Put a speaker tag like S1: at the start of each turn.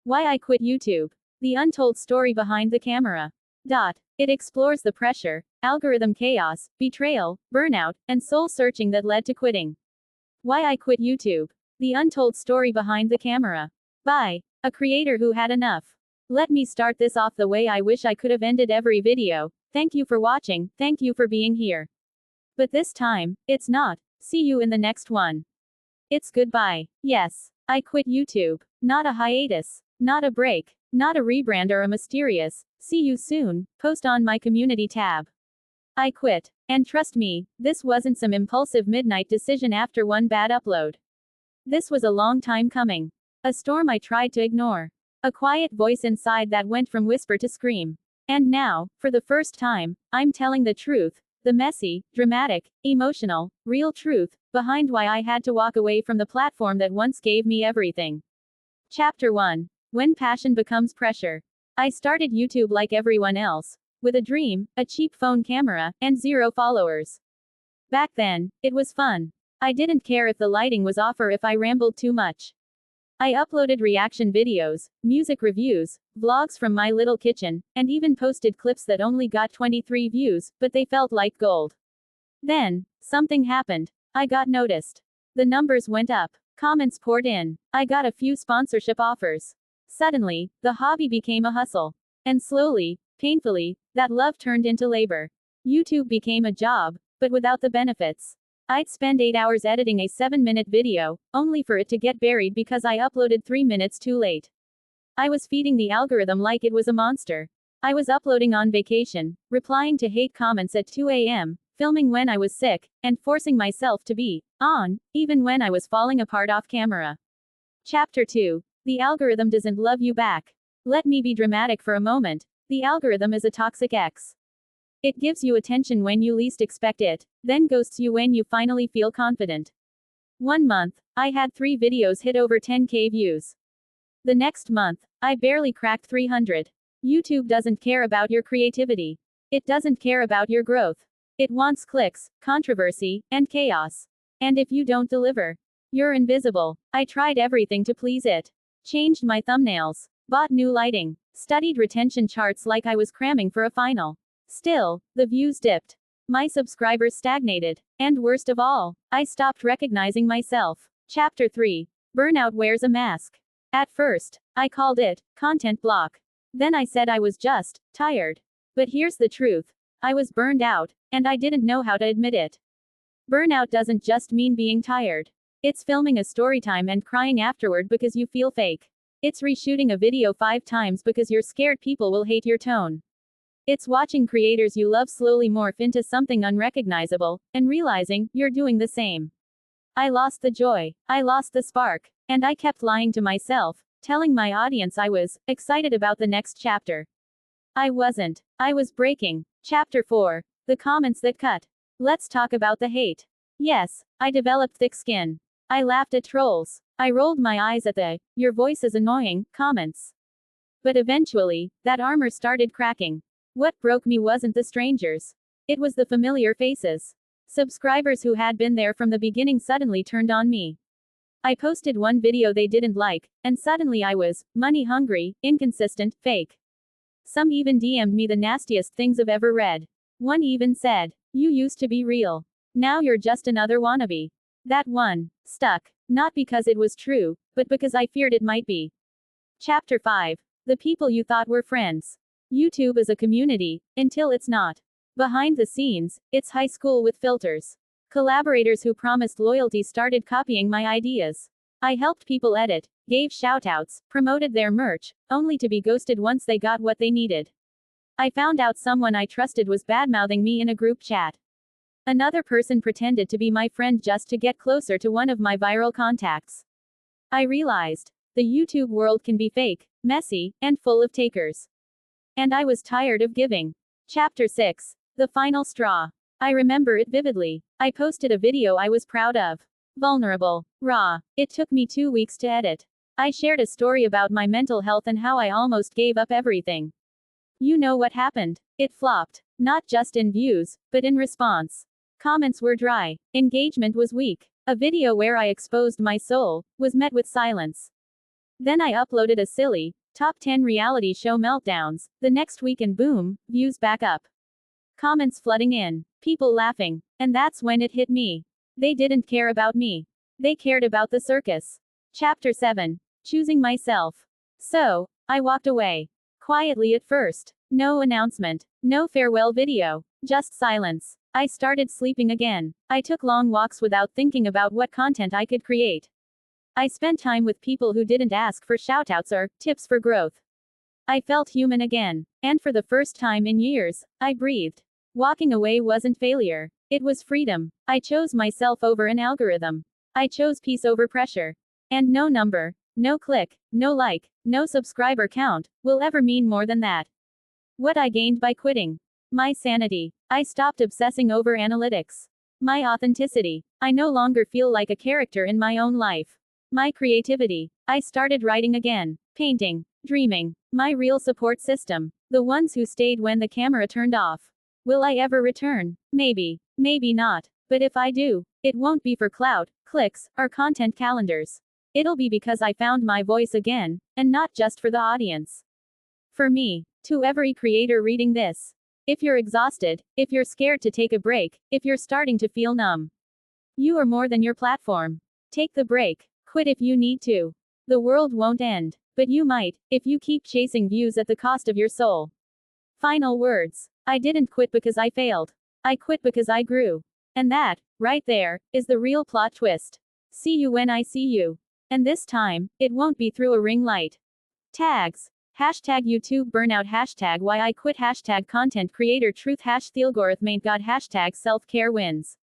S1: Why I Quit YouTube. The Untold Story Behind the Camera. It explores the pressure, algorithm chaos, betrayal, burnout, and soul searching that led to quitting. Why I Quit YouTube. The Untold Story Behind the Camera. By a creator who had enough. Let me start this off the way I wish I could have ended every video. Thank you for watching, thank you for being here. But this time, it's not. See you in the next one. It's goodbye. Yes, I quit YouTube. Not a hiatus. Not a break. Not a rebrand or a mysterious, see you soon, post on my community tab. I quit. And trust me, this wasn't some impulsive midnight decision after one bad upload. This was a long time coming. A storm I tried to ignore. A quiet voice inside that went from whisper to scream. And now, for the first time, I'm telling the truth, the messy, dramatic, emotional, real truth, behind why I had to walk away from the platform that once gave me everything. Chapter 1. When passion becomes pressure. I started YouTube like everyone else, with a dream, a cheap phone camera, and 0 followers. Back then, it was fun. I didn't care if the lighting was off or if I rambled too much. I uploaded reaction videos, music reviews, vlogs from my little kitchen, and even posted clips that only got 23 views, but they felt like gold. Then, something happened. I got noticed. The numbers went up. Comments poured in. I got a few sponsorship offers. Suddenly, the hobby became a hustle. And slowly, painfully, that love turned into labor. YouTube became a job, but without the benefits. I'd spend 8 hours editing a 7-minute video, only for it to get buried because I uploaded 3 minutes too late. I was feeding the algorithm like it was a monster. I was uploading on vacation, replying to hate comments at 2 a.m., filming when I was sick, and forcing myself to be on, even when I was falling apart off camera. Chapter 2. The algorithm doesn't love you back. Let me be dramatic for a moment. The algorithm is a toxic ex. It gives you attention when you least expect it, then ghosts you when you finally feel confident. 1 month, I had 3 videos hit over 10k views. The next month, I barely cracked 300. YouTube doesn't care about your creativity. It doesn't care about your growth. It wants clicks, controversy, and chaos. And if you don't deliver, you're invisible. I tried everything to please it. Changed my thumbnails. Bought new lighting. Studied retention charts like I was cramming for a final. Still, the views dipped. My subscribers stagnated. And worst of all, I stopped recognizing myself. Chapter 3. Burnout wears a mask. At first, I called it content block. Then I said I was just tired. But here's the truth. I was burned out, and I didn't know how to admit it. Burnout doesn't just mean being tired. It's filming a storytime and crying afterward because you feel fake. It's reshooting a video 5 times because you're scared people will hate your tone. It's watching creators you love slowly morph into something unrecognizable, and realizing you're doing the same. I lost the joy. I lost the spark. And I kept lying to myself, telling my audience I was excited about the next chapter. I wasn't. I was breaking. Chapter 4. The comments that cut. Let's talk about the hate. Yes, I developed thick skin. I laughed at trolls. I rolled my eyes at the "your voice is annoying" comments. But eventually, that armor started cracking. What broke me wasn't the strangers. It was the familiar faces. Subscribers who had been there from the beginning suddenly turned on me. I posted one video they didn't like, and suddenly I was money hungry, inconsistent, fake. Some even DM'd me the nastiest things I've ever read. One even said, "You used to be real. Now you're just another wannabe." That one stuck, not because it was true, but because I feared it might be. Chapter 5. The people you thought were friends. YouTube is a community, until it's not. Behind the scenes, it's high school with filters. Collaborators who promised loyalty started copying my ideas. I helped people edit, gave shoutouts, promoted their merch, only to be ghosted once they got what they needed. I found out someone I trusted was badmouthing me in a group chat. Another person pretended to be my friend just to get closer to one of my viral contacts. I realized the YouTube world can be fake, messy, and full of takers. And I was tired of giving. Chapter 6. The final straw. I remember it vividly. I posted a video I was proud of. Vulnerable. Raw. It took me 2 weeks to edit. I shared a story about my mental health and how I almost gave up everything. You know what happened? It flopped. Not just in views, but in response. Comments were dry. Engagement was weak. A video where I exposed my soul was met with silence. Then I uploaded a silly, top 10 reality show meltdowns. The next week and boom, views back up. Comments flooding in. People laughing. And that's when it hit me. They didn't care about me. They cared about the circus. Chapter 7. Choosing myself. So, I walked away. Quietly at first. No announcement. No farewell video. Just silence. I started sleeping again. I took long walks without thinking about what content I could create. I spent time with people who didn't ask for shoutouts or tips for growth. I felt human again. And for the first time in years, I breathed. Walking away wasn't failure. It was freedom. I chose myself over an algorithm. I chose peace over pressure. And no number, no click, no like, no subscriber count will ever mean more than that. What I gained by quitting. My sanity. I stopped obsessing over analytics. My authenticity. I no longer feel like a character in my own life. My creativity. I started writing again, painting, dreaming. My real support system. The ones who stayed when the camera turned off. Will I ever return? Maybe. Maybe not. But if I do, it won't be for clout, clicks, or content calendars. It'll be because I found my voice again, and not just for the audience. For me, to every creator reading this. If you're exhausted, if you're scared to take a break, if you're starting to feel numb, you are more than your platform. Take the break. Quit if you need to. The world won't end. But you might, if you keep chasing views at the cost of your soul. Final words. I didn't quit because I failed. I quit because I grew. And that, right there, is the real plot twist. See you when I see you. And this time, it won't be through a ring light. Tags. Hashtag YouTube burnout. Hashtag why I quit. Hashtag content creator truth. Hashtag algorithm ain't got. Hashtag self-care wins.